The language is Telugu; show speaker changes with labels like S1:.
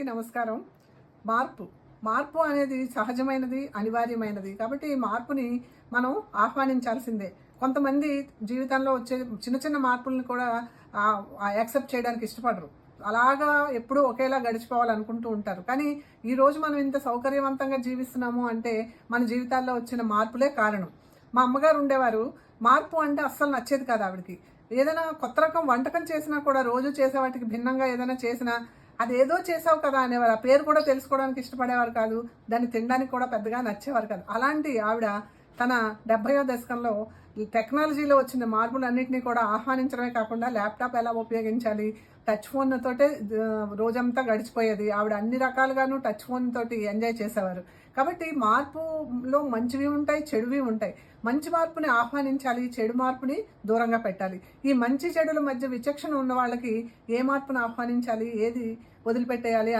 S1: నమస్కారం. మార్పు. మార్పు అనేది సహజమైనది, అనివార్యమైనది. కాబట్టి ఈ మార్పుని మనం ఆహ్వానించాల్సిందే. కొంతమంది జీవితంలో వచ్చే చిన్న చిన్న మార్పుల్ని కూడా యాక్సెప్ట్ చేయడానికి ఇష్టపడరు. అలాగా ఎప్పుడూ ఒకేలా గడిచిపోవాలనుకుంటూ ఉంటారు. కానీ ఈరోజు మనం ఇంత సౌకర్యవంతంగా జీవిస్తున్నాము అంటే మన జీవితాల్లో వచ్చిన మార్పులే కారణం. మా అమ్మగారు ఉండేవారు. మార్పు అంటే అస్సలు నచ్చేది కాదు ఆవిడకి. ఏదైనా కొత్త రకం వంటకం చేసినా కూడా రోజు చేసే వాటికి భిన్నంగా ఏదైనా చేసినా అదేదో చేసావు కదా అనేవారు. ఆ పేరు కూడా తెలుసుకోవడానికి ఇష్టపడేవారు కాదు. దాన్ని తినడానికి కూడా పెద్దగా నచ్చేవారు కాదు. అలాంటి ఆవిడ తన 70వ దశకంలో ఈ టెక్నాలజీలో వచ్చిన మార్పులన్నింటినీ కూడా ఆహ్వానించడమే కాకుండా ల్యాప్టాప్ ఎలా ఉపయోగించాలి, టచ్ ఫోన్ తోటే రోజంతా గడిచిపోయేది. ఆవిడ అన్ని రకాలుగాను టచ్ ఫోన్ తోటి ఎంజాయ్ చేసేవారు. కాబట్టి మార్పులో మంచివి ఉంటాయి, చెడువి ఉంటాయి. మంచి మార్పుని ఆహ్వానించాలి, చెడు మార్పుని దూరంగా పెట్టాలి. ఈ మంచి చెడుల మధ్య విచక్షణ ఉన్న వాళ్ళకి ఏ మార్పును ఆహ్వానించాలి, ఏది వదిలిపెట్టేయాలి